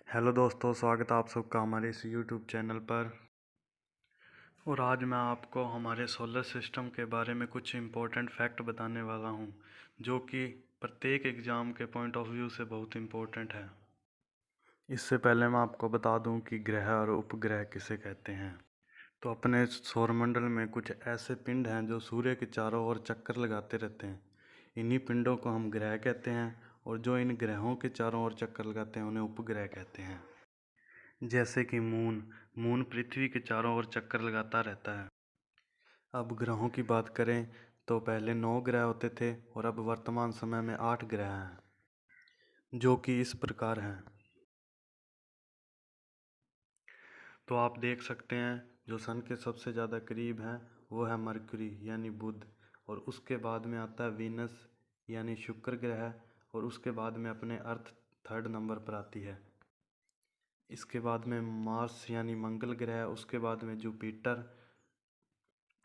Hello दोस्तों, स्वागत है आप सबका हमारे इस यूट्यूब चैनल पर। और आज मैं आपको हमारे सोलर सिस्टम के बारे में कुछ इम्पोर्टेंट फैक्ट बताने वाला हूं, जो कि प्रत्येक एग्ज़ाम के पॉइंट ऑफ व्यू से बहुत इम्पोर्टेंट है। इससे पहले मैं आपको बता दूं कि ग्रह और उपग्रह किसे कहते हैं। तो अपने सौरमंडल में कुछ ऐसे पिंड हैं जो सूर्य के चारों ओर चक्कर लगाते रहते हैं। इन्हीं पिंडों को हम ग्रह कहते हैं, और जो इन ग्रहों के चारों ओर चक्कर लगाते हैं उन्हें उपग्रह कहते हैं। जैसे कि मून पृथ्वी के चारों ओर चक्कर लगाता रहता है। अब ग्रहों की बात करें तो पहले 9 ग्रह होते थे और अब वर्तमान समय में 8 ग्रह हैं, जो कि इस प्रकार हैं। तो आप देख सकते हैं, जो सन के सबसे ज़्यादा करीब हैं वो है मरकरी यानी बुध, और उसके बाद में आता है वीनस यानी शुक्र ग्रह, और उसके बाद में अपने अर्थ 3rd नंबर पर आती है। इसके बाद में मार्स यानी मंगल ग्रह, उसके बाद में जुपिटर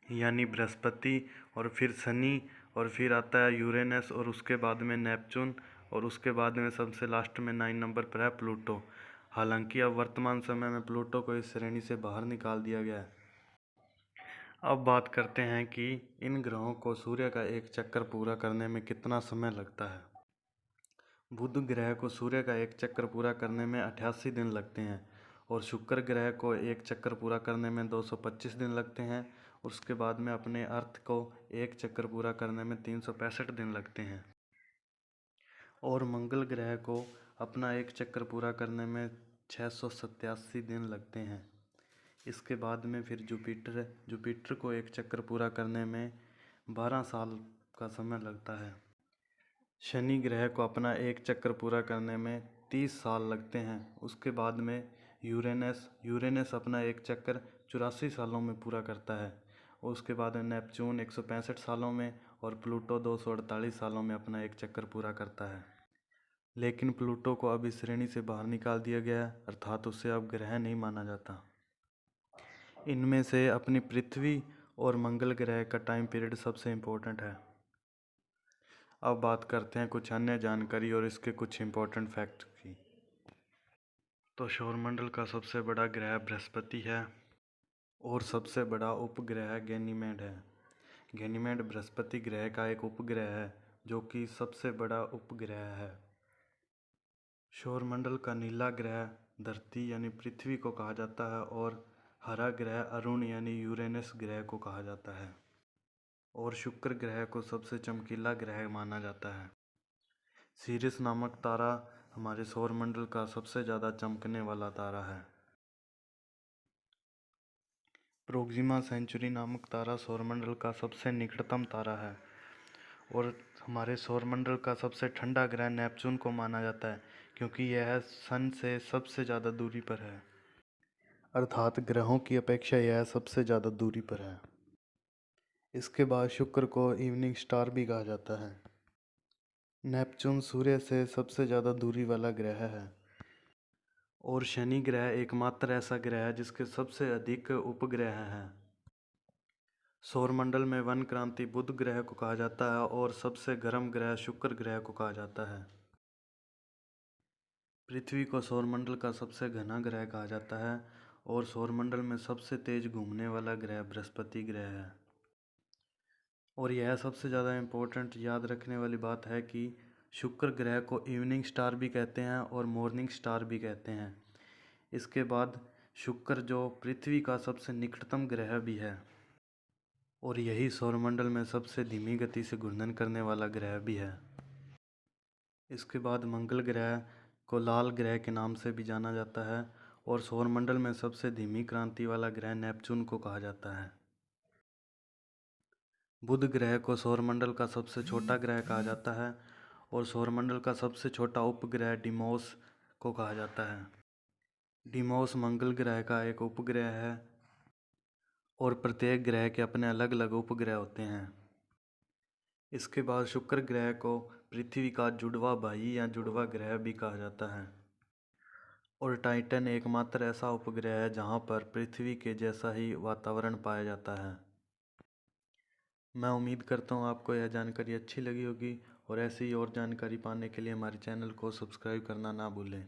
यानी बृहस्पति, और फिर शनि, और फिर आता है यूरेनस, और उसके बाद में नेपच्यून, और उसके बाद में सबसे लास्ट में 9 नंबर पर है प्लूटो। हालांकि अब वर्तमान समय में प्लूटो को इस श्रेणी से बाहर निकाल दिया गया है। अब बात करते हैं कि इन ग्रहों को सूर्य का एक चक्कर पूरा करने में कितना समय लगता है। बुध ग्रह को सूर्य का एक चक्कर पूरा करने में 88 दिन लगते हैं, और शुक्र ग्रह को एक चक्कर पूरा करने में 225 दिन लगते हैं। उसके बाद में अपने अर्थ को एक चक्कर पूरा करने में 365 दिन लगते हैं, और मंगल ग्रह को अपना एक चक्कर पूरा करने में 687 दिन लगते हैं। इसके बाद में फिर जुपिटर को एक चक्कर पूरा करने में 12 साल का समय लगता है। शनि ग्रह को अपना एक चक्कर पूरा करने में 30 साल लगते हैं। उसके बाद में यूरेनस अपना एक चक्कर 84 सालों में पूरा करता है, और उसके बाद नेपच्यून 165 सालों में, और प्लूटो 248 सालों में अपना एक चक्कर पूरा करता है। लेकिन प्लूटो को अब इस श्रेणी से बाहर निकाल दिया गया है, अर्थात उसे अब ग्रह नहीं माना जाता। इनमें से अपनी पृथ्वी और मंगल ग्रह का टाइम पीरियड सबसे इम्पोर्टेंट है। अब बात करते हैं कुछ अन्य जानकारी और इसके कुछ इम्पोर्टेंट फैक्ट की। तो सौरमंडल का सबसे बड़ा ग्रह बृहस्पति है, और सबसे बड़ा उपग्रह गैनीमेड है। गैनीमेड बृहस्पति ग्रह का एक उपग्रह है, जो कि सबसे बड़ा उपग्रह है। सौरमंडल का नीला ग्रह धरती यानी पृथ्वी को कहा जाता है, और हरा ग्रह अरुण यानी यूरेनस ग्रह को कहा जाता है, और शुक्र ग्रह को सबसे चमकीला ग्रह माना जाता है। सीरियस नामक तारा हमारे सौरमंडल का सबसे ज़्यादा चमकने वाला तारा है। प्रोक्सिमा सेंचुरी नामक तारा सौरमंडल का सबसे निकटतम तारा है, और हमारे सौरमंडल का सबसे ठंडा ग्रह नेपच्यून को माना जाता है, क्योंकि यह सन से सबसे ज़्यादा दूरी पर है, अर्थात ग्रहों की अपेक्षा यह सबसे ज़्यादा दूरी पर है। इसके बाद शुक्र को इवनिंग स्टार भी कहा जाता है। नेपच्यून सूर्य से सबसे ज़्यादा दूरी वाला ग्रह है, और शनि ग्रह एकमात्र ऐसा ग्रह है जिसके सबसे अधिक उपग्रह हैं। सौरमंडल में वन क्रांति बुध ग्रह को कहा जाता है, और सबसे गर्म ग्रह शुक्र ग्रह को कहा जाता है। पृथ्वी को सौरमंडल का सबसे घना ग्रह कहा जाता है, और सौरमंडल में सबसे तेज घूमने वाला ग्रह बृहस्पति ग्रह है। और यह सबसे ज़्यादा इम्पोर्टेंट याद रखने वाली बात है कि शुक्र ग्रह को इवनिंग स्टार भी कहते हैं और मॉर्निंग स्टार भी कहते हैं। इसके बाद शुक्र जो पृथ्वी का सबसे निकटतम ग्रह भी है, और यही सौरमंडल में सबसे धीमी गति से घूर्णन करने वाला ग्रह भी है। इसके बाद मंगल ग्रह को लाल ग्रह के नाम से भी जाना जाता है, और सौरमंडल में सबसे धीमी क्रांति वाला ग्रह नेपच्यून को कहा जाता है। बुध ग्रह को सौरमंडल का सबसे छोटा ग्रह कहा जाता है, और सौरमंडल का सबसे छोटा उपग्रह डिमोस को कहा जाता है। डिमोस मंगल ग्रह का एक उपग्रह है, और प्रत्येक ग्रह के अपने अलग अलग उपग्रह होते हैं। इसके बाद शुक्र ग्रह को पृथ्वी का जुड़वा भाई या जुड़वा ग्रह भी कहा जाता है, और टाइटन एकमात्र ऐसा उपग्रह है जहां पर पृथ्वी के जैसा ही वातावरण पाया जाता है। मैं उम्मीद करता हूँ आपको यह जानकारी अच्छी लगी होगी, और ऐसी ही और जानकारी पाने के लिए हमारे चैनल को सब्सक्राइब करना ना भूलें।